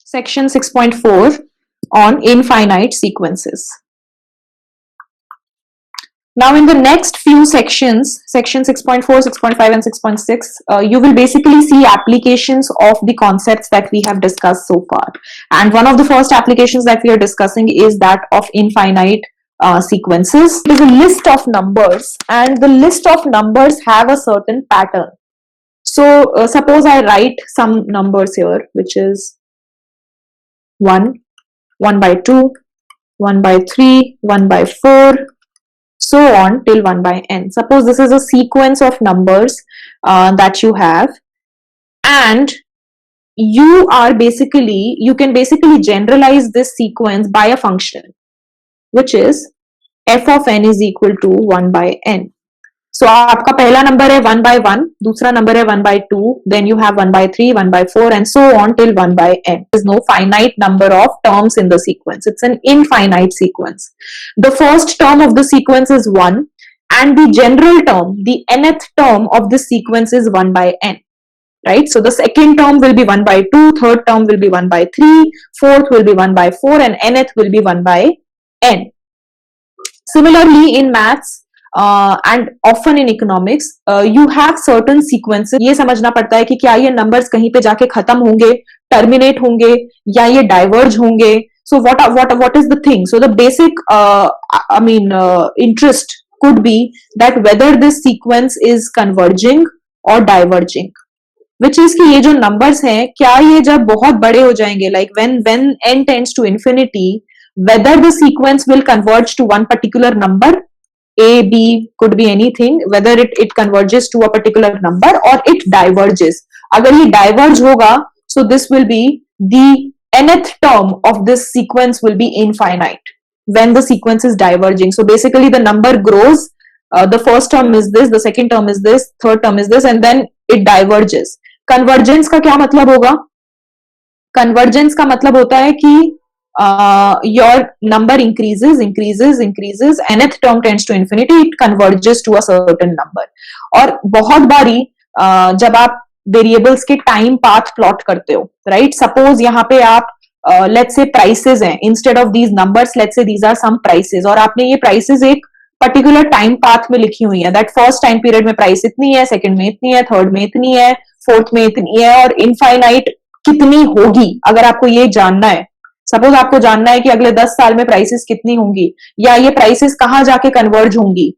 section 6.4 on infinite sequences. Now in the next few sections, section 6.4, 6.5 and 6.6, you will basically see applications of the concepts that we have discussed so far. And one of the first applications that we are discussing is that of infinite sequences. It is a list of numbers, and the list of numbers have a certain pattern. So suppose I write some numbers here, which is 1, 1 by 2, 1 by 3, 1 by 4, so on till 1 by n. Suppose this is a sequence of numbers that you have, and you can basically generalize this sequence by a function, which is f of n is equal to 1 by n. So आपका पहला number है 1 by 1, दूसरा number है 1 by 2, then you have 1 by 3, 1 by 4 and so on till 1 by n. There is no finite number of terms in the sequence. It's an infinite sequence. The first term of the sequence is 1 and the general term, the nth term of this sequence is 1 by n. Right? So the second term will be 1 by 2, third term will be 1 by 3, fourth will be 1 by 4 and nth will be 1 by n. Similarly in maths, and often in economics, you have certain sequences. ये समझना पड़ता है कि क्या ये numbers कहीं पे जाके खत्म होंगे, terminate होंगे, या ये diverge होंगे. So what is the thing? So the basic, interest could be that whether this sequence is converging or diverging. Which is कि ये जो numbers हैं, क्या ये जब बहुत बड़े हो जाएंगे, like when n tends to infinity, whether the sequence will converge to one particular number, A, B, could be anything, whether it converges to a particular number or it diverges. अगर ये diverge होगा, so this will be the nth term of this sequence will be infinite when the sequence is diverging. So basically the number grows, the first term is this, the second term is this, third term is this, and then it diverges. Convergence का क्या मतलब होगा? Convergence का मतलब होता है कि your number increases, nth term tends to infinity, it converges to a certain number. और बहुत बारी जब आप variables के time path plot करते हो, right? Suppose यहाँ पे आप let's say prices हैं, instead of these numbers, let's say these are some prices, और आपने ये prices एक particular time path में लिखी हुई है, that first time period में price इतनी है, second में इतनी है, third में इतनी है, fourth में इतनी है, और infinite कितनी होगी अगर आपको ये जानना है. सपोज आपको जानना है कि अगले 10 साल में प्राइसेस कितनी होंगी, या ये प्राइसेस कहां जाके कन्वर्ज होंगी,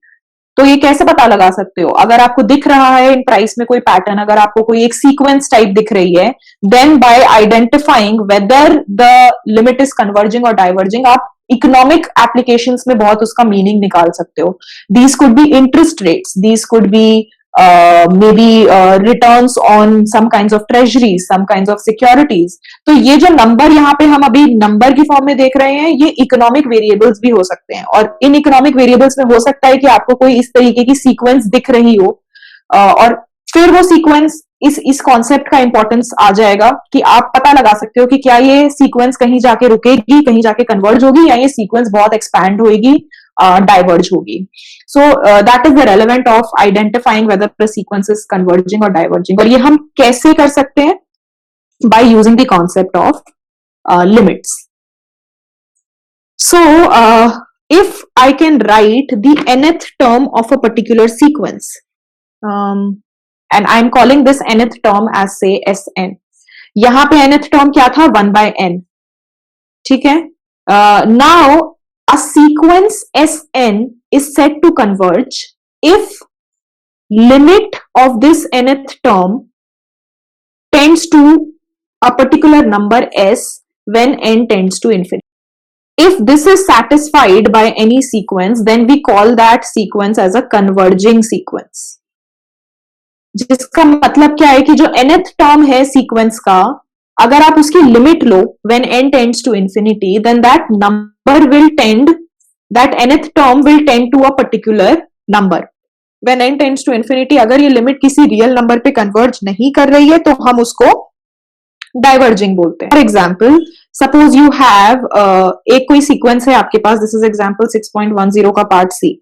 तो ये कैसे पता लगा सकते हो? अगर आपको दिख रहा है इन प्राइस में कोई पैटर्न, अगर आपको कोई एक सीक्वेंस टाइप दिख रही है, then by identifying whether the limit is converging और डाइवर्जिंग, आप इकोनॉमिक एप्लीकेशंस में बहुत उसका मीनिंग निकाल सकते हो. These could be interest rates, these could be maybe returns on some kinds of treasuries, some kinds of securities. तो ये जो नंबर यहाँ पे हम अभी नंबर की फॉर्म में देख रहे हैं, ये इकोनॉमिक वेरिएबल्स भी हो सकते हैं, और इन इकोनॉमिक वेरिएबल्स में हो सकता है कि आपको कोई इस तरीके की सीक्वेंस दिख रही हो, और फिर वो सीक्वेंस इस कॉन्सेप्ट का इंपॉर्टेंस आ जाएगा कि आप पता लगा सकते हो कि क्या ये सीक्वेंस कहीं जाके रुकेगी, कहीं जाके कन्वर्ज होगी, या ये सीक्वेंस बहुत एक्सपैंड होगी, diverge होगी. So that is the relevant of identifying whether the sequence is converging or diverging. और ये हम कैसे कर सकते हैं? By using the concept of limits. So if I can write the nth term of a particular sequence, and I'm calling this nth term as say Sn. यहाँ पे nth term क्या था? 1 by n. ठीक है? Now a sequence Sn is said to converge if limit of this nth term tends to a particular number s when n tends to infinity. If this is satisfied by any sequence, then we call that sequence as a converging sequence. जिसका मतलब क्या है कि जो nth term है sequence का, अगर आप उसकी limit low when n tends to infinity, then that number will tend, that nth term will tend to a particular number. When n tends to infinity, अगर ये लिमिट किसी रियल नंबर पे converge नहीं कर रही है, तो हम उसको डाइवर्जिंग बोलते हैं. For example, suppose you have एक कोई सीक्वेंस है आपके पास, दिस इज एग्जाम्पल 6.10 का पार्ट सी.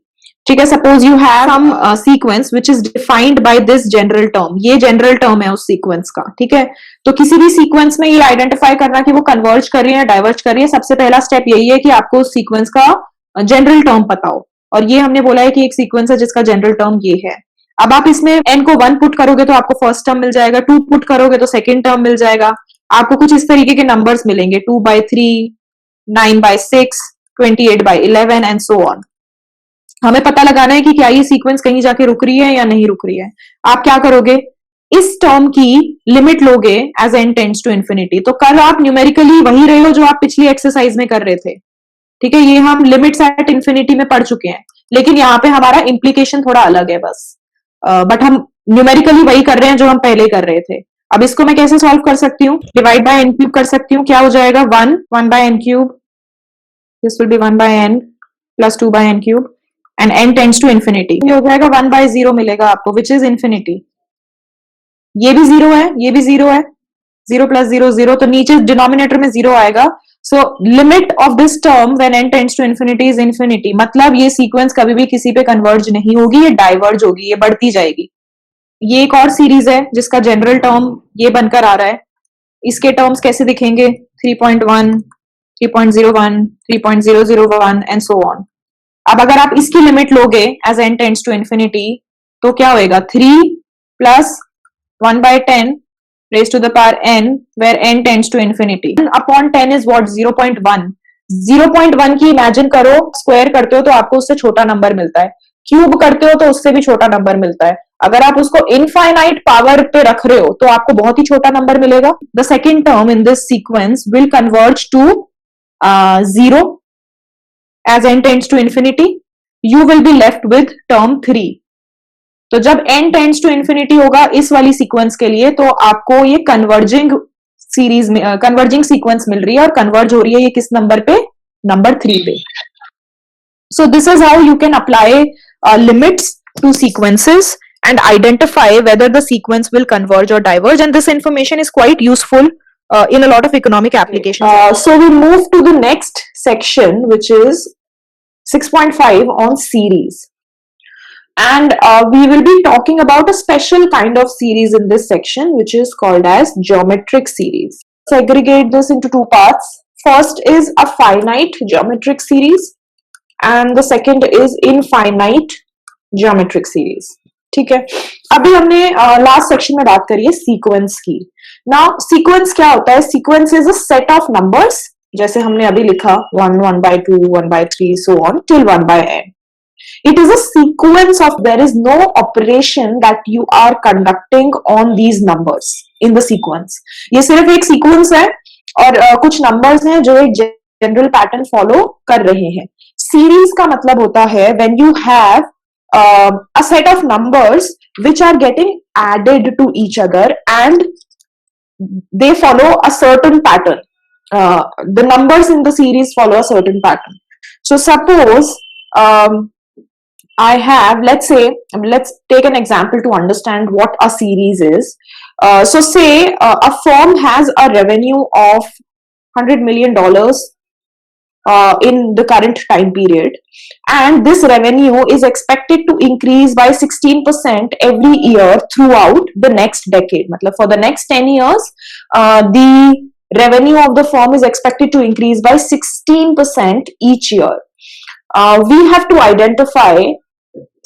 ठीक है, suppose you have some sequence which is defined by this general term, ये जनरल टर्म है उस सीक्वेंस का, ठीक है। तो किसी भी सीक्वेंस में ये आइडेंटिफाई करना कि वो कन्वर्ज कर रही है या डाइवर्ज कर रही है, सबसे पहला स्टेप यही है कि आपको उस सीक्वेंस का जनरल टर्म पता हो। और ये हमने बोला है कि एक सीक्वेंस है जिसका जनरल टर्म ये है। अब आप इसमें n को 1 पुट करोगे तो आपको फर्स्ट टर्म मिल जाएगा, 2 पुट करोगे तो सेकंड टर्म मिल जाएगा। आपको कुछ इस तरीके के नंबर्स मिलेंगे, 2/3, 9/6, 28/11 एंड सो ऑन। हमें पता लगाना है कि क्या ये सीक्वेंस कहीं जाके रुक रही है या नहीं रुक रही है। आप क्या करोगे, इस टर्म की लिमिट लोगे as n tends to infinity. तो कर आप न्यूमेरिकली वही रहे हो जो आप पिछली एक्सरसाइज में कर रहे थे, ठीक है। ये हम लिमिट्स एट इंफिनिटी में पढ़ चुके हैं, लेकिन यहाँ पे हमारा इम्प्लीकेशन थोड़ा अलग है बस। बट हम न्यूमेरिकली वही कर रहे हैं जो हम पहले कर रहे थे। अब इसको मैं कैसे सॉल्व कर सकती हूँ, डिवाइड बाय n क्यूब कर सकती हूँ। क्या हो जाएगा, 1/n cube, this will be 1/n plus 2/n cube and n tends to infinity. ये हो जाएगा 1/0 मिलेगा आपको, विच इज इंफिनिटी। ये भी जीरो है, ये भी जीरो है, 0 + 0 0, तो नीचे डिनोमिनेटर में 0 आएगा। So limit of this term when n tends to infinity is infinity. मतलब ये सीक्वेंस कभी भी किसी पे कन्वर्ज नहीं होगी, ये डाइवर्ज होगी, ये बढ़ती जाएगी। ये एक और सीरीज है जिसका जनरल टर्म ये बनकर आ रहा है। इसके टर्म्स कैसे दिखेंगे, 3.1, 3.01, 3.001 एंड सो ऑन। अब अगर आप इसकी लिमिट लोगे as n tends to infinity तो क्या होएगा, 3 + 1/10 raised to the power n where n tends to infinity. 1/10 is what, 0.1। 0.1 की इमेजिन करो, स्क्वायर करते हो तो आपको उससे छोटा नंबर मिलता है, क्यूब करते हो तो उससे भी छोटा नंबर मिलता है। अगर आप उसको इनफाइनाइट पावर पे रख रहे हो तो आपको बहुत ही छोटा नंबर मिलेगा। The second term in this sequence will converge to 0 as n tends to infinity. You will be left with term 3। तो जब n टेंड्स टू इंफिनिटी होगा इस वाली सीक्वेंस के लिए, तो आपको ये कन्वर्जिंग सीरीज में कन्वर्जिंग सीक्वेंस मिल रही है, और कन्वर्ज हो रही है ये किस नंबर पे, नंबर 3 पे। So this is how you can apply limits to sequences and identify whether the sequence will converge or diverge, and this information is quite useful in a lot of economic applications. So we move to the next section, which is 6.5 on series. And we will be talking about a special kind of series in this section, which is called as geometric series. Segregate this into two parts. First is a finite geometric series and the second is infinite geometric series. ठीक है, अभी हमने last section में बात करी है sequence की। Now sequence क्या होता है, sequence is a set of numbers, जैसे हमने अभी लिखा 1, 1/2, 1/3 so on till 1/n. It is a sequence of, there is no operation that you are conducting on these numbers in the sequence. ये सिर्फ एक सीक्वेंस है और कुछ नंबर्स हैं जो एक जनरल पैटर्न फॉलो कर रहे हैं। सीरीज का मतलब होता है when you have a set of numbers which are getting added to each other and they follow a certain pattern. The numbers in the series follow a certain pattern. So suppose I have, let's say, let's take an example to understand what a series is. So say a firm has a revenue of $100 million in the current time period, and this revenue is expected to increase by 16% every year throughout the next decade. मतलब for the next 10 years, the revenue of the firm is expected to increase by 16% each year. We have to identify,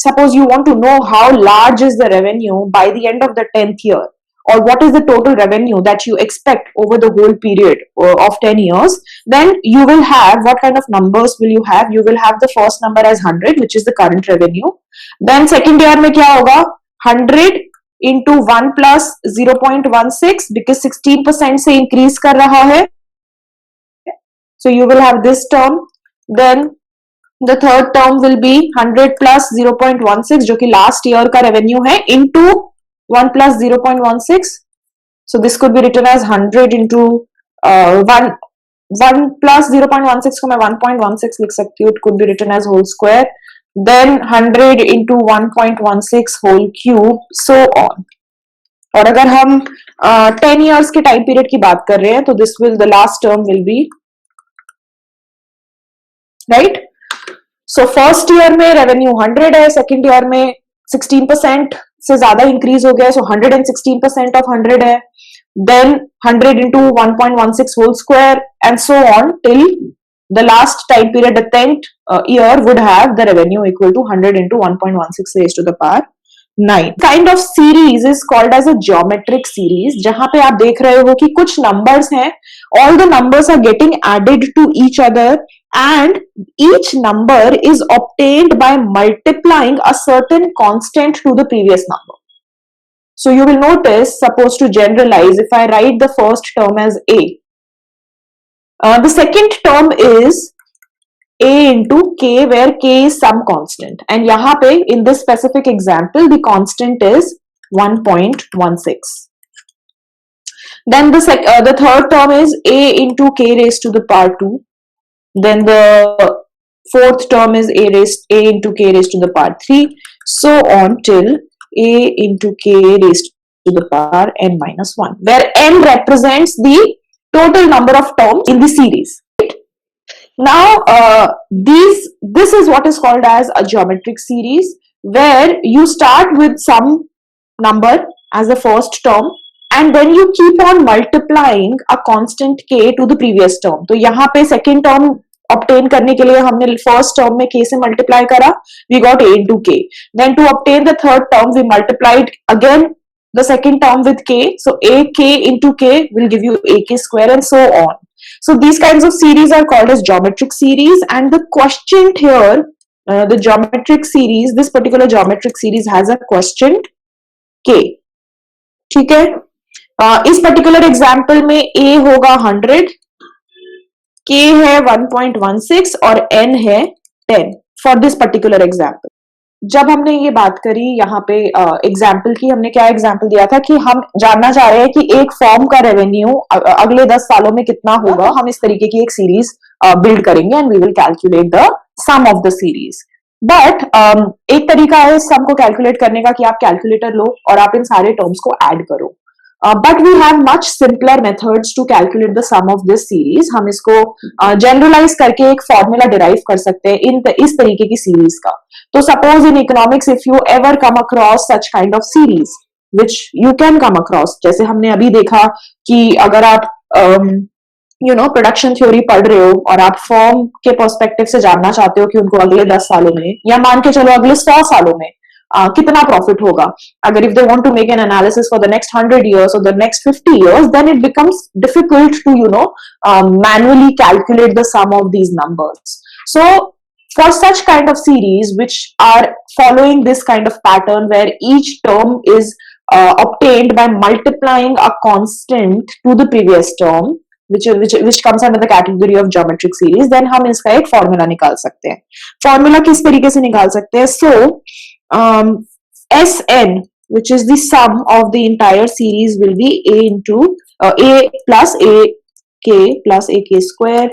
suppose you want to know how large is the revenue by the end of the 10th year, or what is the total revenue that you expect over the whole period of 10 years, then you will have, what kind of numbers will you have? You will have the first number as 100, which is the current revenue. Then second year में क्या होगा, 100 into 1 plus 0.16, because 16% से increase कर रहा है, so you will have this term. Then the third term will be 100 plus 0.16, जो कि last year का revenue है, into 1 plus 0.16. So this could be written as 100 into 1 plus 0.16 को मैं 1.16 लिख सकती हूँ. It could be written as whole square. Then 100 into 1.16 whole cube, so on. और अगर हम 10 years के टाइम पीरियड की बात कर रहे हैं तो this will, the last term will be, right? So first year में रेवेन्यू 100 है, सेकेंड ईयर में 16% से ज्यादा इंक्रीज हो गया, सो 116% ऑफ 100 है, then 100 into 1.16 whole square and so on till the last time period, the 10th year would have the revenue equal to 100 into 1.16 raised to the power 9. Kind of series is called as a geometric series, जहां पे आप देख रहे हो कि कुछ numbers हैं, all the numbers are getting added to each other and each number is obtained by multiplying a certain constant to the previous number. So you will notice, suppose to generalize, if I write the first term as a, the second term is a into k, where k is some constant, and yahan pe in this specific example the constant is 1.16. Then the third term is a into k raised to the power 2. Then the fourth term is a into k raised to the power 3, so on till a into k raised to the power n minus 1, where n represents the total number of terms in the series. Right? Now, this is what is called as a geometric series, where you start with some number as the first term and then you keep on multiplying a constant k to the previous term. तो यहाँ पे second term obtain करने के लिए हमने first term में k से multiply करा, we got a into k. Then to obtain the third term, we multiplied again the second term with k. So a k into k will give you a k square and so on. So these kinds of series are called as geometric series, and the quotient here, the geometric series, this particular geometric series has a quotient k. ठीक है, इस particular example में a होगा 100, k है 1.16 और n है 10 for this particular example. जब हमने ये बात करी यहाँ पे एग्जाम्पल की, हमने क्या एग्जाम्पल दिया था कि हम जानना चाह रहे हैं कि एक फॉर्म का रेवेन्यू अगले 10 सालों में कितना होगा. हम इस तरीके की एक सीरीज बिल्ड करेंगे and we will calculate the sum of the series. But एक तरीका है सम को कैलकुलेट करने का कि आप कैलकुलेटर लो और आप इन सारे टर्म्स को ऐड करो. But we have much simpler methods to calculate the sum of this series. हम इसको generalize करके एक formula derive कर सकते हैं इस तरीके की series का. तो suppose in economics if you ever come across such kind of series, which you can come across, जैसे हमने अभी देखा कि अगर आप प्रोडक्शन थ्योरी पढ़ रहे हो और आप फॉर्म के पर्सपेक्टिव से जानना चाहते हो कि उनको अगले 10 सालों में या मान के चलो अगले 100 सालों में कितना प्रॉफिट होगा, अगर if they want to make an analysis for the next 100 years or the next 50 years, then it becomes difficult to manually calculate the sum of these numbers. So for such kind of series which are following this kind of pattern where each term is obtained by multiplying a constant to the previous term, which comes under the category of geometric series, then हम इसका एक formula निकाल सकते हैं. Formula किस तरीके से निकाल सकते हैं? So Sn, which is the sum of the entire series, will be a into a plus a k plus a k square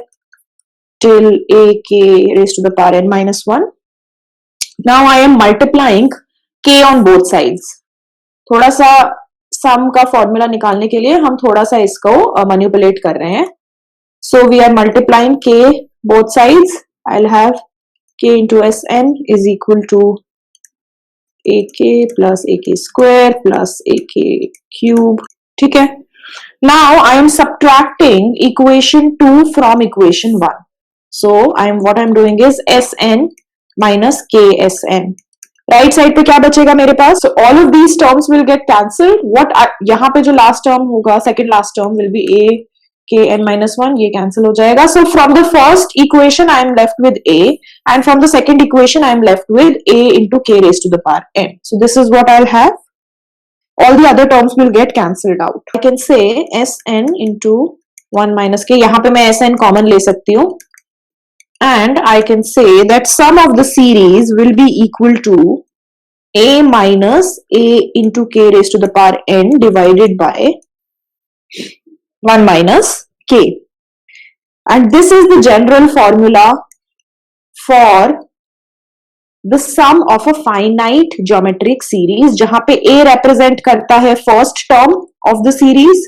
till a k raised to the power n minus 1. Now I am multiplying k on both sides. थोड़ा सा सम का formula निकालने के लिए हम थोड़ा सा इसको मैनिपुलेट कर रहे हैं. So we are multiplying k both sides. I'll have k into Sn is equal to ak plus ak square plus ak cube. ठीक है. Now I am subtracting equation 2 from equation 1. So what I'm doing is Sn minus ksn. Right side पे क्या बचेगा मेरे पास? So all of these terms will get cancelled. यहाँ पे जो last term होगा, second last term will be a k n minus 1, ये cancel हो जाएगा. So from the first equation I am left with a, and from the second equation I am left with a into k raised to the power n. So this is what I'll have. All the other terms will get cancelled out. I can say Sn into 1 minus k. यहाँ पे मैं Sn common ले सकती हूँ, and I can say that sum of the series will be equal to a minus a into k raised to the power n divided by 1 minus k. And this is the general formula for the sum of a finite geometric series, जहां पे a represent करता है first term of the series,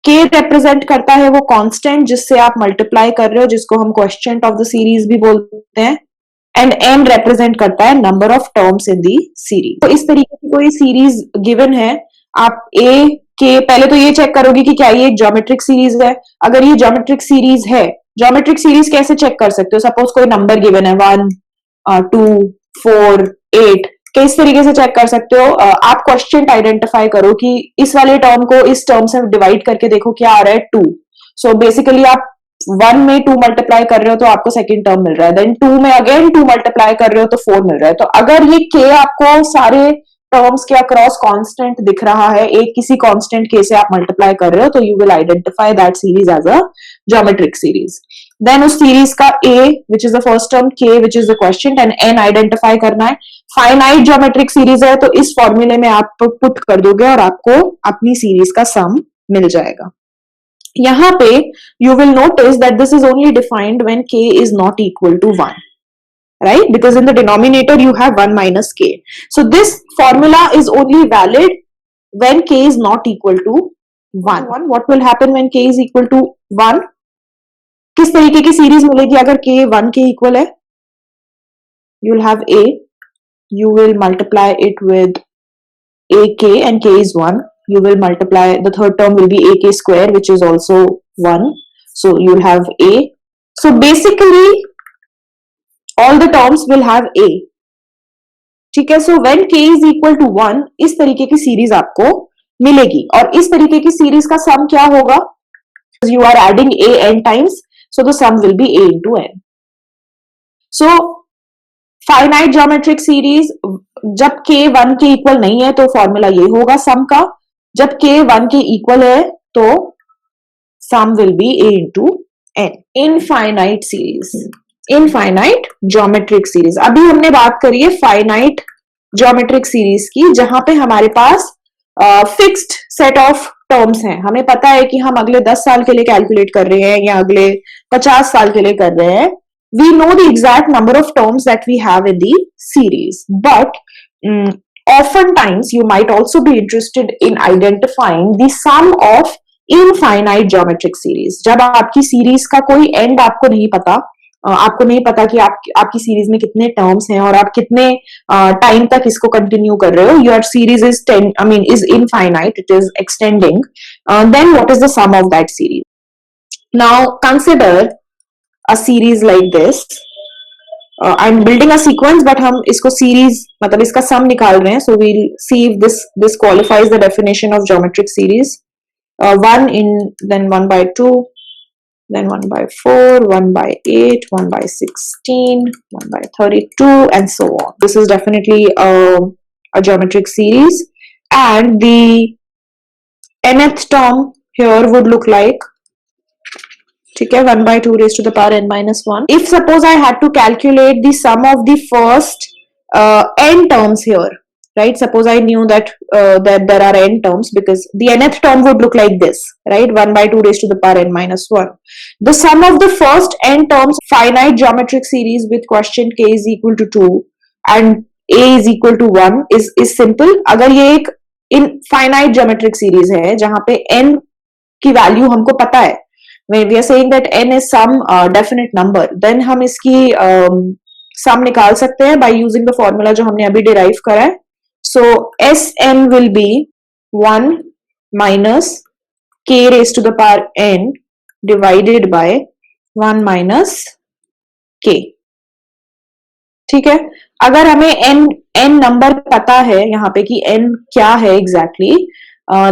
k represent करता है वो constant जिससे आप multiply कर रहे हो, जिसको हम quotient of the series भी बोलते हैं, एंड n represent करता है number of terms in the series. तो इस तरीके की कोई सीरीज गिवन है, आप a के पहले तो ये चेक करोगे कि क्या ये एक ज्योमेट्रिक सीरीज है. अगर ये ज्योमेट्रिक सीरीज है, ज्योमेट्रिक सीरीज कैसे चेक कर सकते हो? सपोज कोई नंबर गिवन है 1 2 4 8, किस तरीके से चेक कर सकते हो? आप क्वेश्चन आइडेंटिफाई करो कि इस वाले टर्म को इस टर्म से डिवाइड करके देखो क्या आ रहा है 2. सो बेसिकली आप 1 में 2 मल्टीप्लाई कर रहे हो तो आपको सेकंड टर्म मिल रहा है, देन 2 में अगेन 2 मल्टीप्लाई कर रहे हो तो 4 मिल रहा है. तो अगर ये k आपको सारे टर्म्स के अक्रॉस कांस्टेंट दिख रहा है, एक किसी कांस्टेंट k से आप मल्टीप्लाई कर रहे हो, तो you will identify that series as a geometric series. Then उस सीरीज का a which is the first term, k which is the question, and n identify करना है. फाइनाइट ज्योमेट्रिक सीरीज है तो इस फॉर्मूले में आप पुट कर दोगे और आपको अपनी सीरीज का सम मिल जाएगा. यहाँ पे you will notice that this is only defined when k is not equal to 1, right? Because in the denominator you have 1 minus k. So this formula is only valid when k is not equal to 1. What will happen when k is equal to 1? किस तरीके की series मिलेगी अगर k 1 के equal है? You will have a, you will multiply it with ak and k is 1. You will multiply, the third term will be ak square which is also 1. So you'll have a. So basically all the terms will have a. ठीक है. So when k is equal to 1, इस तरीके की series आपको मिलेगी. और इस तरीके की सीरीज का सम क्या होगा? You are adding a n times, so the sum will be a into n. So finite geometric series जब k 1 के इक्वल नहीं है तो फॉर्मूला ये होगा सम का. जब k 1 के इक्वल है तो sum will be a into n. Infinite series, infinite geometric series. अभी हमने बात करी है फाइनाइट ज्योमेट्रिक सीरीज की, जहां पे हमारे पास फिक्स्ड सेट ऑफ टर्म्स हैं. हमें पता है कि हम अगले 10 साल के लिए कैलकुलेट कर रहे हैं या अगले 50 साल के लिए कर रहे हैं. We know the exact number of terms that we have in the series, but oftentimes you might also be interested in identifying the sum of infinite geometric series. जब आपकी सीरीज का कोई एंड आपको नहीं पता, आपको नहीं पता कि आपकी सीरीज में कितने टर्म्स हैं और आप कितने टाइम तक इसको कंटिन्यू कर रहे हो. Your series is is infinite, it is extending. Then what is the sum of that series? Now consider a series like this. I'm building a sequence, but हम इसको series मतलब इसका sum निकाल रहे हैं. So we'll see if this qualifies the definition of geometric series. 1 in, then 1 by 2, then 1 by 4, 1 by 8, 1 by 16, 1 by 32, and so on. This is definitely a geometric series, and the nth term here would look like, ठीक है, 1 by 2 raised to the power n minus 1. If suppose I had to calculate the sum of the first n terms here, right? Suppose I knew that there are n terms, because the nth term would look like this, right? 1 by 2 raised to the power n minus 1. The sum of the first n terms, finite geometric series with quotient k is equal to 2 and a is equal to 1 is simple. अगर ये एक infinite geometric series है जहां पे n की value हमको पता है, when we are saying that n is some definite number, then हम इसकी sum निकाल सकते हैं by using the formula जो हमने अभी derive करा है. So Sn will be 1 minus k raised to the power n divided by 1 minus k. ठीक है. अगर हमें n नंबर पता है यहाँ पे कि n क्या है exactly,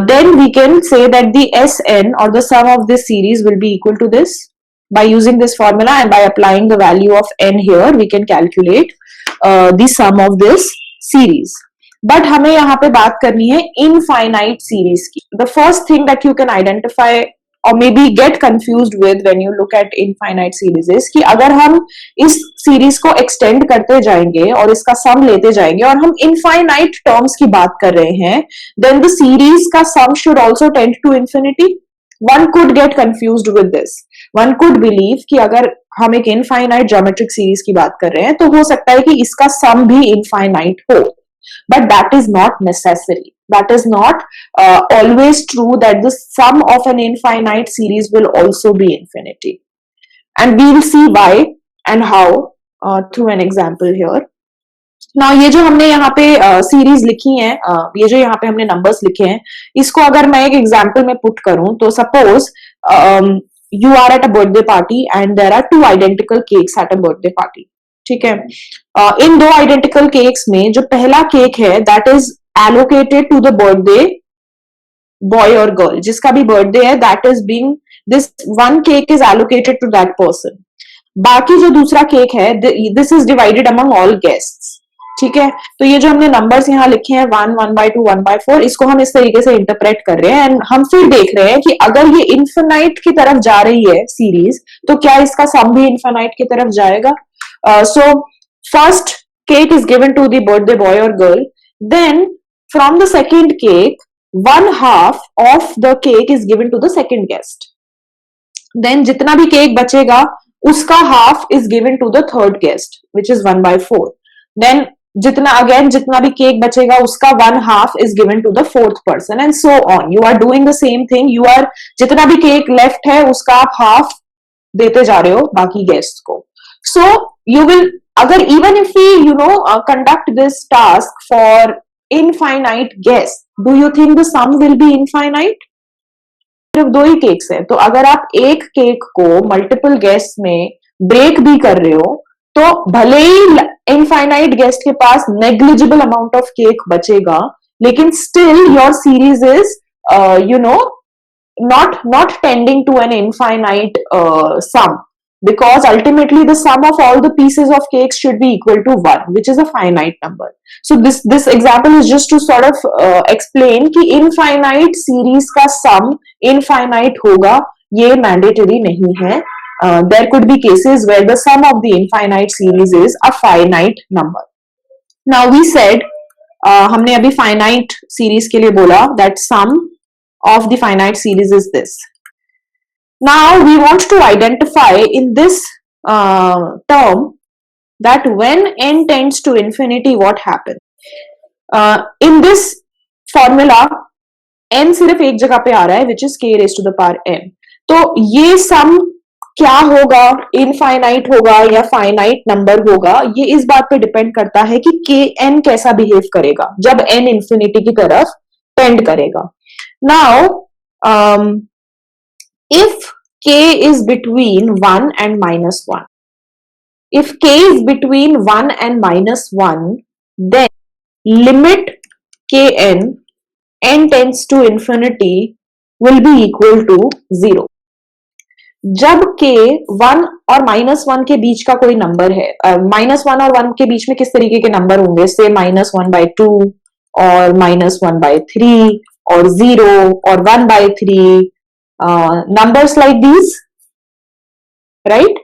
then we can say that the Sn or the sum of this series will be equal to this. By using this formula and by applying the value of n here, we can calculate the sum of this series. But हमें यहाँ पे बात करनी है infinite series की. The first thing that you can identify or maybe get confused with when you look at infinite series is कि अगर हम इस सीरीज को एक्सटेंड करते जाएंगे और इसका सम लेते जाएंगे और हम इनफाइनाइट टर्म्स की बात कर रहे हैं, then the series का sum should also tend to infinity. One could get confused with this. One could believe कि अगर हम एक इनफाइनाइट ज्योमेट्रिक सीरीज की बात कर रहे हैं तो हो सकता है कि इसका सम भी इनफाइनाइट हो, but that is not necessary. That is not always true that the sum of an infinite series will also be infinity. And we will see why and how through an example here. Now ये जो हमने यहाँ पे series लिखी है, ये जो यहाँ पे हमने नंबर्स लिखे हैं, इसको अगर मैं एक एग्जाम्पल में पुट करूं तो suppose you are at a birthday party and there are 2 identical cakes at a birthday party. ठीक है, इन 2 आइडेंटिकल केक्स में जो पहला केक है that is allocated to the birthday boy और गर्ल, जिसका भी बर्थडे है that is being this one cake is allocated to that person. बाकी जो दूसरा केक है this is divided among all guests. ठीक है, तो ये जो हमने नंबर्स यहाँ लिखे हैं 1, 1/2, 1/4, इसको हम इस तरीके से इंटरप्रेट कर रहे हैं एंड हम फिर देख रहे हैं कि अगर ये इन्फिनाइट की तरफ जा रही है सीरीज, तो क्या इसका सम भी इन्फिनाइट की तरफ जाएगा. So first cake is given to the birthday boy और girl, then from the second cake 1/2 of the cake is given to the second guest. Then जितना भी केक बचेगा उसका half is given to the third guest which is 1/4. Then जितना भी cake बचेगा उसका 1/2 is given to the fourth person and so on. You are doing the same thing. You are जितना भी केक लेफ्ट है उसका आप हाफ देते जा रहे हो बाकी गेस्ट को. सो यू विल, अगर even if we conduct this task for infinite guest, do you think the sum will be infinite? सिर्फ 2 ही केक्स है, तो अगर आप एक केक को मल्टीपल गेस्ट में ब्रेक भी कर रहे हो तो भले ही इनफाइनाइट गेस्ट के पास नेग्लिजिबल अमाउंट ऑफ केक बचेगा, लेकिन still your series is not tending to an infinite sum, because ultimately the sum of all the pieces of cakes should be equal to 1, which is a finite number. So this example is just to sort of explain कि infinite series का sum infinite होगा, ये mandatory नहीं है. There could be cases where the sum of the infinite series is a finite number. Now we said, हमने अभी finite series के लिए बोला that sum of the finite series is this. Now we want to identify in this term that when n tends to infinity, what happens? In this formula, n सिर्फ एक जगह पे आ रहा है, which is k raised to the power n. तो ये sum क्या होगा, इनफाइनाइट होगा या फाइनाइट नंबर होगा, ये इस बात पे डिपेंड करता है कि के एन कैसा बिहेव करेगा जब एन इंफिनिटी की तरफ टेंड करेगा. नाउ इफ के is between 1 and -1, if k is between 1 and -1, then limit kn n tends to infinity will be equal to 0. जब k 1 और -1 के बीच का कोई नंबर है, -1 और 1 के बीच में किस तरीके के नंबर होंगे, से -1/2 और -1/3 और 0 और 1/3, नंबर्स लाइक दीज, राइट.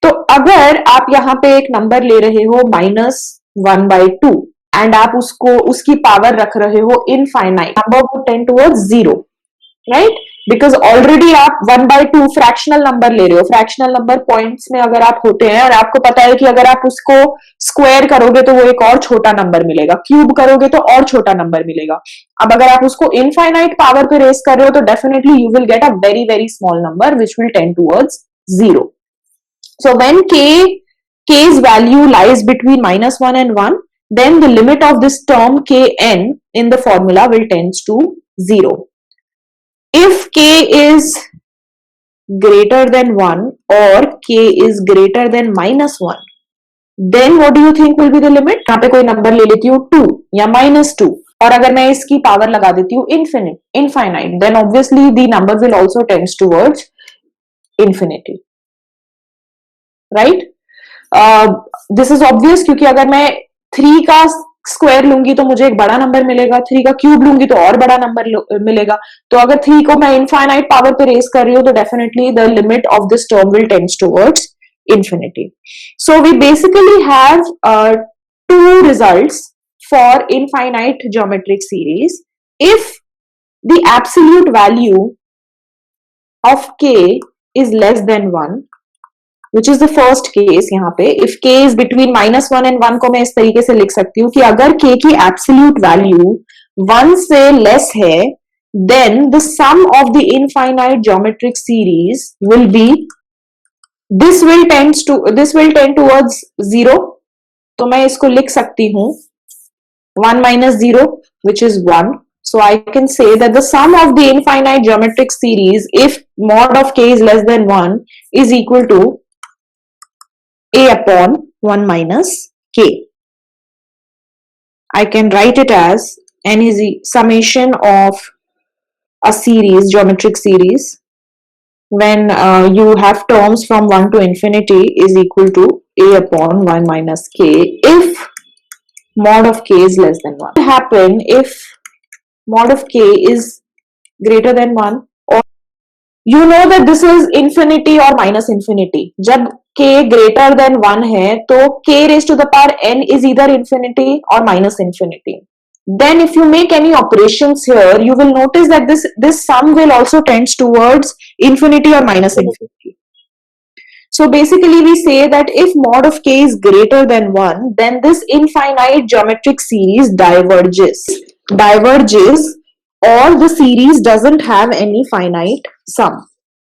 तो अगर आप यहाँ पे एक नंबर ले रहे हो -1/2 एंड आप उसकी पावर रख रहे हो इनफाइनाइट, नंबर वो tend towards 0, right, because already आप 1/2 फ्रैक्शनल नंबर ले रहे हो. फ्रैक्शनल नंबर पॉइंट्स में अगर आप होते हैं और आपको पता है कि अगर आप उसको स्क्वायर करोगे तो वो एक और छोटा नंबर मिलेगा, क्यूब करोगे तो और छोटा नंबर मिलेगा. अब अगर आप उसको इनफाइनाइट पावर पे रेस कर रहे हो तो definitely you will get a very very small number which will tend towards 0. So when k's value lies between -1 and 1, then the limit of this term kn in the formula will tend to 0. If k is greater than 1 or k is greater than -1, then what do you think will be the limit? यहाँ पे कोई number ले लेती हूँ 2 या -2, और अगर मैं इसकी पावर लगा देती हूँ infinite, then obviously the number will also tends towards infinity. Right, this is obvious, क्योंकि अगर मैं 3 का स्क्वायर लूंगी तो मुझे एक बड़ा नंबर मिलेगा, 3 का क्यूब लूंगी तो और बड़ा नंबर मिलेगा. तो अगर 3 को मैं इनफाइनाइट पावर पे रेस कर रही हूँ तो definitely the limit of this term will tends towards infinity. So we basically have 2 results for infinite geometric series. If the absolute value of k is less than 1, which is the first case, यहाँ पे if k is between -1 and 1 को मैं इस तरीके से लिख सकती हूँ कि अगर k की absolute value 1 से less है, then the sum of the infinite geometric series will be this will tend towards zero, तो मैं इसको लिख सकती हूँ 1 minus 0, which is 1. So I can say that the sum of the infinite geometric series, if mod of k is less than 1, is equal to a upon 1 minus k. I can write it as n is the summation of a series, geometric series, when you have terms from 1 to infinity, is equal to a upon 1 minus k if mod of k is less than 1. What will happen if mod of k is greater than 1, or you know that this is infinity or minus infinity. जब k greater than 1 है तो k raised to the power n is either infinity or minus infinity. Then if you make any operations here, you will notice that this sum will also tends towards infinity or minus infinity. So basically we say that if mod of k is greater than 1, then this infinite geometric series diverges, or the series doesn't have any finite sum.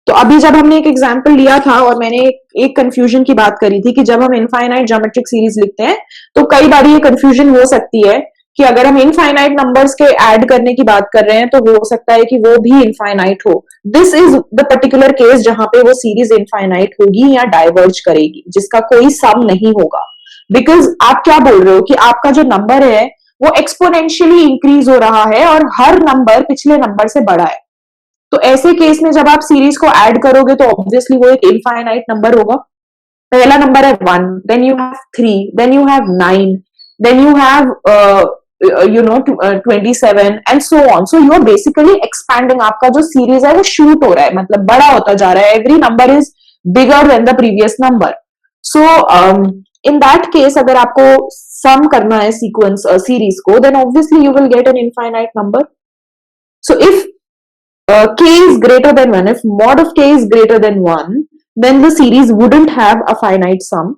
तो अभी जब हमने एक example लिया था और मैंने एक कंफ्यूजन की बात करी थी कि जब हम इनफाइनाइट ज्योमेट्रिक सीरीज लिखते हैं तो कई बार ये कंफ्यूजन हो सकती है कि अगर हम इनफाइनाइट नंबर्स के ऐड करने की बात कर रहे हैं तो हो सकता है कि वो भी इनफाइनाइट हो. This is the particular case जहां पे वो सीरीज इनफाइनाइट होगी या डाइवर्ज करेगी, जिसका कोई सम नहीं होगा. बिकॉज आप क्या बोल रहे हो कि आपका जो नंबर है वो एक्सपोनेंशियली इंक्रीज हो रहा है और हर नंबर पिछले नंबर से बड़ा है. तो ऐसे केस में जब आप सीरीज को ऐड करोगे तो ऑब्वियसली वो एक इनफाइनाइट नंबर होगा. पहला नंबर है 1, then you have 3, then you have 9, then you have 27 and so on. So you are basically expanding. आपका जो सीरीज है वो शूट हो रहा है, मतलब बड़ा होता जा रहा है. Every number is bigger than the previous number. So in that case अगर आपको सम करना है सीक्वेंस सीरीज को, then obviously you will get an infinite number. So if k is greater than 1, if mod of k is greater than 1, then the series wouldn't have a finite sum.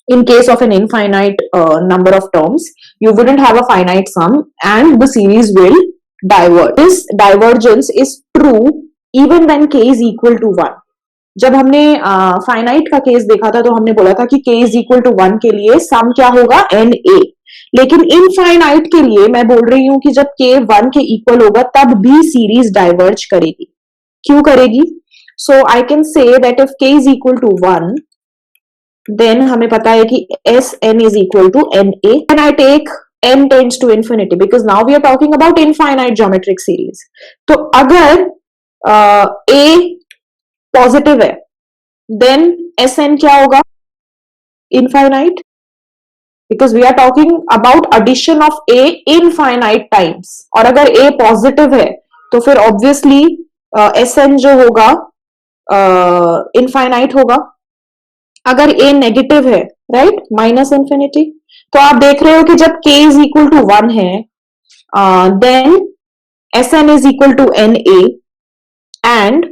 In case of an infinite number of terms, you wouldn't have a finite sum and the series will diverge. This divergence is true even when k is equal to 1. जब हमने finite का case देखा था तो हमने बोला था कि k is equal to 1 के लिए सम क्या होगा, na. लेकिन इनफाइनाइट के लिए मैं बोल रही हूं कि जब k 1 के इक्वल होगा तब भी सीरीज डाइवर्ज करेगी. क्यों करेगी? So I can say that if k is equal to 1, then हमें पता है कि Sn is equal to Na. When I take n tends to infinity because now we are talking about infinite geometric series. तो अगर a positive है then Sn क्या होगा, infinite. because we are talking about addition of a infinite times. और अगर a positive है तो फिर ऑब्वियसली Sn जो होगा इनफाइनाइट होगा. अगर a नेगेटिव है, राइट, माइनस इंफिनिटी. तो आप देख रहे हो कि जब k इज इक्वल टू 1 है then Sn is equal to Na and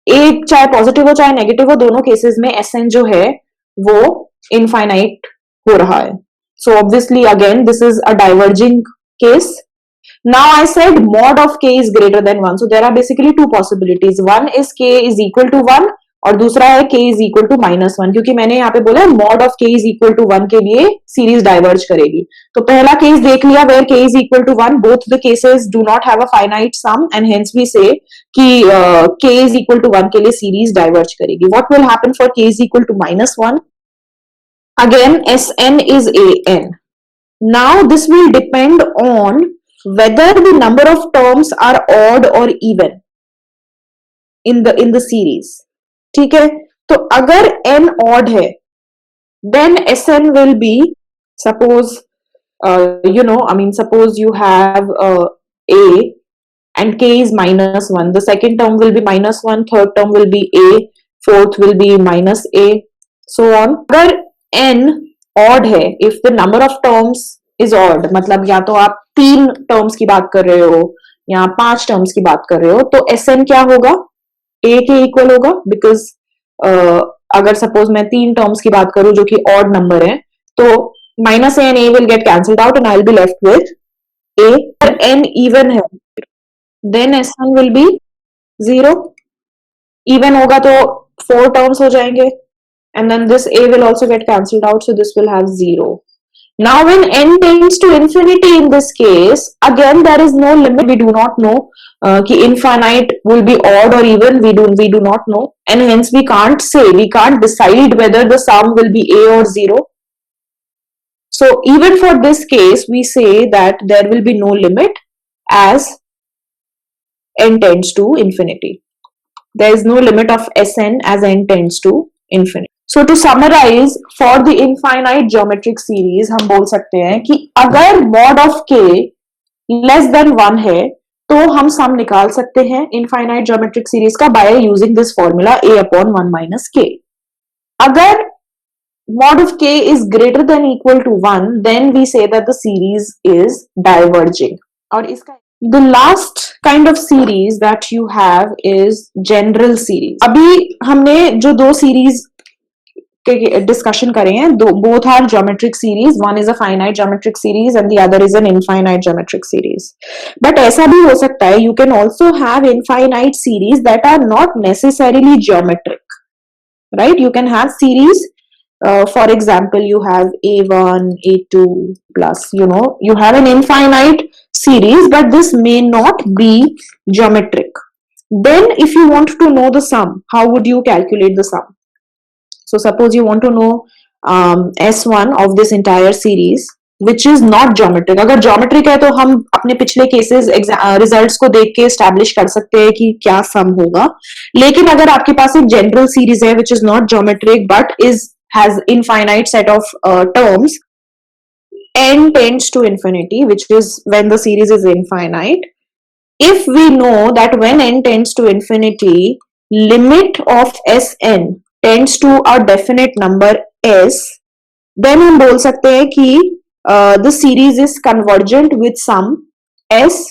a चाहे पॉजिटिव हो चाहे नेगेटिव हो, दोनों केसेस में Sn जो है वो इनफाइनाइट हो रहा है. So obviously again this is a diverging case. Now I said mod of k is greater than 1. So there are basically two possibilities. One is k is equal to 1 और दूसरा है k is equal to minus 1. क्योंकि मैंने यहाँ पे बोला mod of k is equal to 1 के लिए सीरीज डाइवर्ज करेगी. तो पहला केस देख लिया where k is equal to 1. Both the cases do not have a finite sum and hence we say कि k is equal to 1 के लिए सीरीज डाइवर्ज करेगी. What will happen for k is equal to minus 1? Again Sn is an. Now this will depend on whether the number of terms are odd or even in the series. ठीक है, तो अगर n odd है then Sn will be, suppose suppose you have a and k is minus 1, the second term will be minus 1, third term will be a, fourth will be minus a, so on. अगर n odd है, if the number of terms is odd, मतलब या तो आप 3 terms की बात कर रहे हो या 5 टर्म्स की बात कर रहे हो, तो Sn क्या होगा, a के इक्वल होगा. बिकॉज अगर सपोज मैं 3 टर्म्स की बात करूं जो कि ऑड नंबर है, तो minus a and a will get cancelled out and I will be left with a. अगर n इवन है then Sn will be 0. Even होगा तो 4 terms हो जाएंगे, and then this a will also get cancelled out, so this will have 0. Now when n tends to infinity in this case, again there is no limit, we do not know कि infinite will be odd or even, we do not know, and hence we can't say, we can't decide whether the sum will be a or 0. So even for this case we say that there will be no limit as n tends to infinity. There is no limit of Sn as n tends to infinity. So to summarize, for the infinite geometric series हम बोल सकते हैं कि अगर mod of k less than 1 है तो हम सम निकाल सकते हैं infinite geometric series का by using this formula a upon 1 minus k. अगर mod of k is greater than equal to 1, then we say that the series is diverging. और इसका the last kind of series that you have is general series. अभी हमने जो दो series के discussion करें हैं, both are geometric series. One is a finite geometric series and the other is an infinite geometric series. But ऐसा भी हो सकता है, you can also have infinite series that are not necessarily geometric, right? You can have series, for example, you have a1, a2 plus, you have an infinite series, but this may not be geometric. Then if you want to know the sum, how would you calculate the sum? So suppose you want to know S1 of this entire series, which is not geometric. अगर geometric है तो हम अपने पिछले cases results को देख के establish कर सकते हैं कि क्या sum होगा. लेकिन अगर आपके पास एक general series है which is not geometric but has infinite set of terms, n tends to infinity, which is when the series is infinite. If we know that when n tends to infinity, limit of Sn tends to a definite number s, then हम बोल सकते हैं कि the series is convergent with sum s.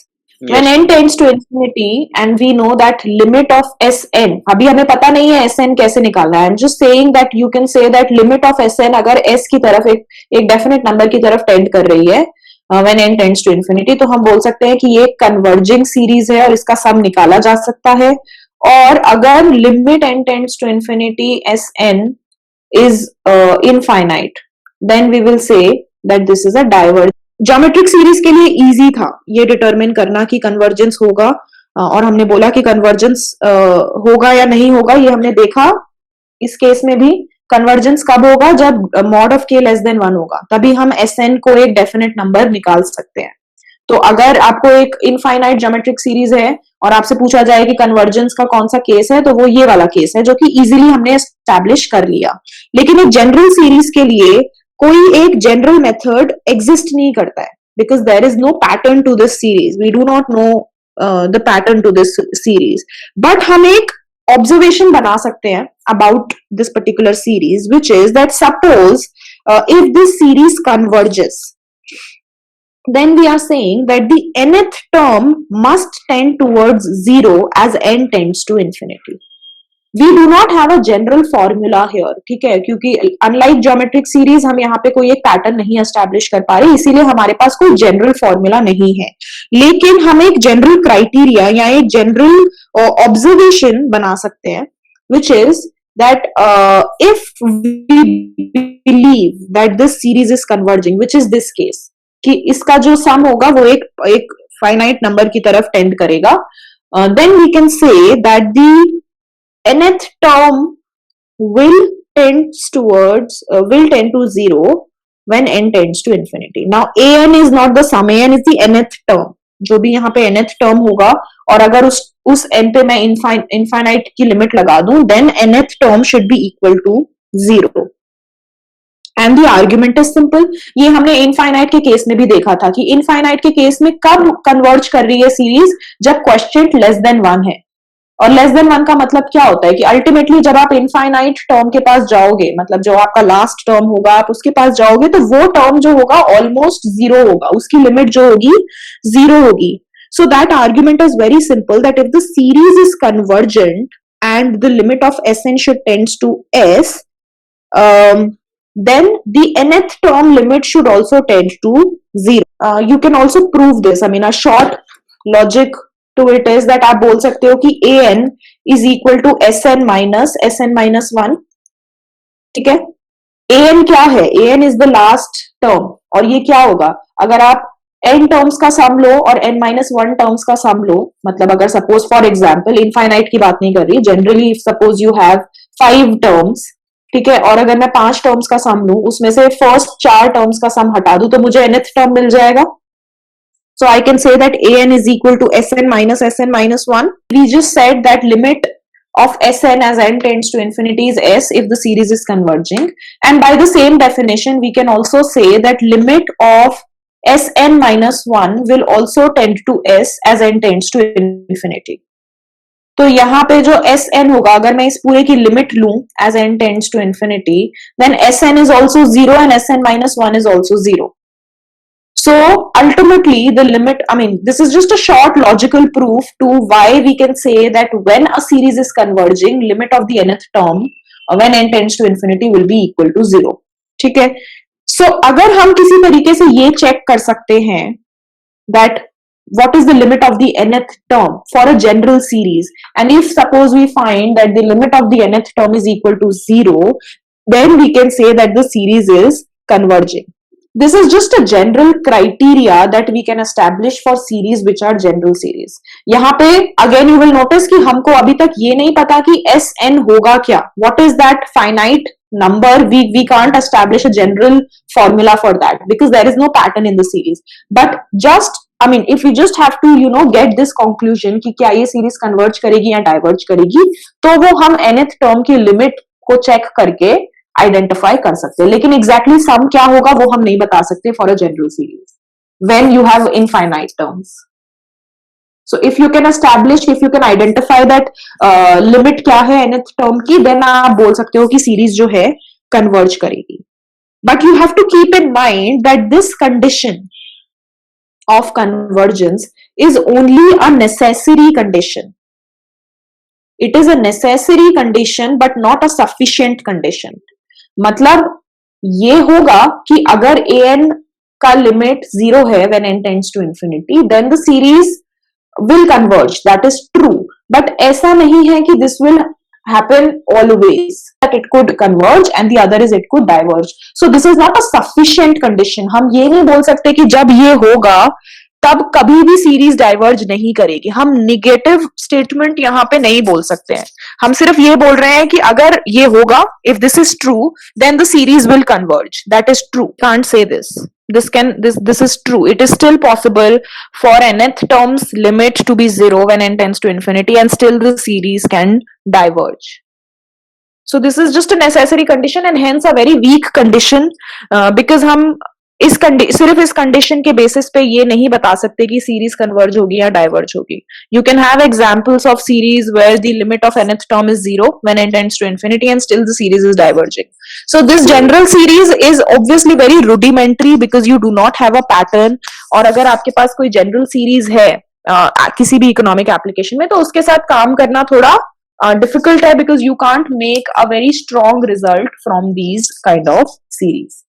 Yes. When n tends to infinity and we know that limit of Sn, अभी हमें पता नहीं है Sn कैसे निकालना है. I'm just saying that you can say that limit of Sn अगर s की तरफ एक definite number की तरफ tend कर रही है when n tends to infinity, तो हम बोल सकते हैं कि ये converging series है और इसका sum निकाला जा सकता है. और अगर limit n tends to infinity Sn is infinite, then we will say that this is a divergent. Geometric series के लिए इजी था ये डिटरमिन करना कि कन्वर्जेंस होगा, और हमने बोला कि कन्वर्जेंस होगा या नहीं होगा, ये हमने देखा. इस केस में भी कन्वर्जेंस कब होगा, जब मॉड ऑफ के लेस देन 1 होगा, तभी हम Sn को एक डेफिनेट नंबर निकाल सकते हैं. तो अगर आपको एक इनफाइनाइट ज्योमेट्रिक सीरीज है और आपसे पूछा जाए कि कन्वर्जेंस का कौन सा केस है, तो वो ये वाला केस है जो कि इजीली हमने एस्टैब्लिश कर लिया. लेकिन एक जनरल सीरीज के लिए कोई एक जनरल मेथड एग्जिस्ट नहीं करता है, because there is no pattern to this series. We do not know the pattern to this series, but हम एक ऑब्जर्वेशन बना सकते हैं about this particular series, which is that suppose if this series converges, then we are saying that the nth term must tend towards 0 as n tends to infinity. We do not have a general formula here, ठीक है, क्योंकि unlike geometric series हम यहाँ पे कोई एक pattern नहीं establish कर पा रहे, इसीलिए हमारे पास कोई जनरल फॉर्मूला नहीं है. लेकिन हम एक जनरल क्राइटेरिया या एक जनरल ऑब्जर्वेशन बना सकते हैं, which is that if we believe that this series is converging, which is this case, कि इसका जो सम होगा वो एक फाइनाइट नंबर की तरफ टेंड करेगा, then we can say that the nth term will tend to 0 when n tends to infinity. Now an is not the sum, an is the nth term. जो भी यहाँ पे nth term होगा, और अगर उस n पे मैं infinite की लिमिट लगा दूं, then nth term should be equal to 0. And the argument is simple. ये हमने इनफाइनाइट के केस में भी देखा था कि इनफाइनाइट के केस में कब कन्वर्ज कर रही है सीरीज, जब क्वेश्चन लेस देन 1 है. और लेस देन 1 का मतलब क्या होता है कि अल्टीमेटली जब आप इनफाइनाइट टर्म के पास जाओगे, मतलब जो आपका लास्ट टर्म होगा, आप उसके पास जाओगे तो वो टर्म जो होगा ऑलमोस्ट 0 होगा, उसकी लिमिट जो होगी 0 होगी. So that argument is very simple, that if the series is convergent and the limit of Sn should tends to s, then the nth term limit should also tend to 0. You can also prove this. I mean, a short logic to it is that आप बोल सकते हो कि an is equal to SN minus SN-1, ठीक है। AN क्या है? AN is the last term, और ये क्या होगा? अगर आप n टर्म्स का सम लो और n-1 टर्म्स का सम लो, मतलब अगर सपोज फॉर एग्जांपल, इनफाइनाइट की बात नहीं कर रही, generally suppose you have 5 terms, ठीक है, और अगर मैं 5 टर्म्स का सम लूं, उसमें से फर्स्ट 4 टर्म्स का सम हटा दूं, तो मुझे nth टर्म मिल जाएगा। So I can say that AN is equal to SN minus SN-1. We just said that limit of Sn as n tends to infinity is S if the series is converging. And by the same definition, we can also say that limit of Sn minus 1 will also tend to S as n tends to infinity. तो यहाँ पे जो Sn होगा, अगर मैं इस पूरे की लिमिट लूं as n tends to infinity, then Sn is also 0 and Sn minus 1 is also 0. So ultimately the limit, I mean, this is just a short logical proof to why we can say that when a series is converging, limit of the nth term when n tends to infinity will be equal to 0. ठीक है। So अगर हम किसी तरीके से ये check कर सकते हैं that what is the limit of the nth term for a general series, and if suppose we find that the limit of the nth term is equal to 0, then we can say that the series is converging. This is just a general criteria that we can establish for series which are general series. यहाँ पे again you will notice कि हमको अभी तक ये नहीं पता कि Sn होगा क्या. What is that finite number? We can't establish a general formula for that because there is no pattern in the series. But just I mean, if we just have to get this conclusion कि क्या ये series converge करेगी या diverge करेगी, तो वो हम nth term की limit को check करके आइडेंटिफाई कर सकते हैं, लेकिन एग्जैक्टली सम क्या होगा वो हम नहीं बता सकते for a general series when you have infinite terms. So if you can establish, if you can identify that limit क्या है nth टर्म की, देन आप बोल सकते हो कि सीरीज जो है कन्वर्ज करेगी। But you have to keep in mind that this condition of convergence is only a necessary condition. It is a necessary condition but not a sufficient condition. मतलब ये होगा कि अगर an का लिमिट 0 है when n tends to infinity, then the series will converge, that is true, but ऐसा नहीं है कि this will happen always, that it could converge and the other is it could diverge. So this is not a sufficient condition. हम ये नहीं बोल सकते कि जब ये होगा तब कभी भी सीरीज डाइवर्ज नहीं करेगी। हम निगेटिव स्टेटमेंट यहाँ पे नहीं बोल सकते हैं, हम सिर्फ ये बोल रहे हैं कि अगर ये होगा, if this is true, then the series will converge, that is true. Can't say this is true. It is still possible for nth terms limit to be 0 when n tends to infinity and still the series can diverge. So this is just a necessary condition and hence a very weak condition because हम सिर्फ इस condition के basis पे ये नहीं बता सकते कि सीरीज कन्वर्ज होगी या डाइवर्ज होगी। You can have examples of series where the limit of nth term is 0 when n tends to infinity and still the series is diverging. So this general series is obviously very rudimentary because you do not have a pattern. और अगर आपके पास कोई general series है किसी भी economic application में, तो उसके साथ काम करना थोड़ा difficult है because you can't make a very strong result from these kind of series.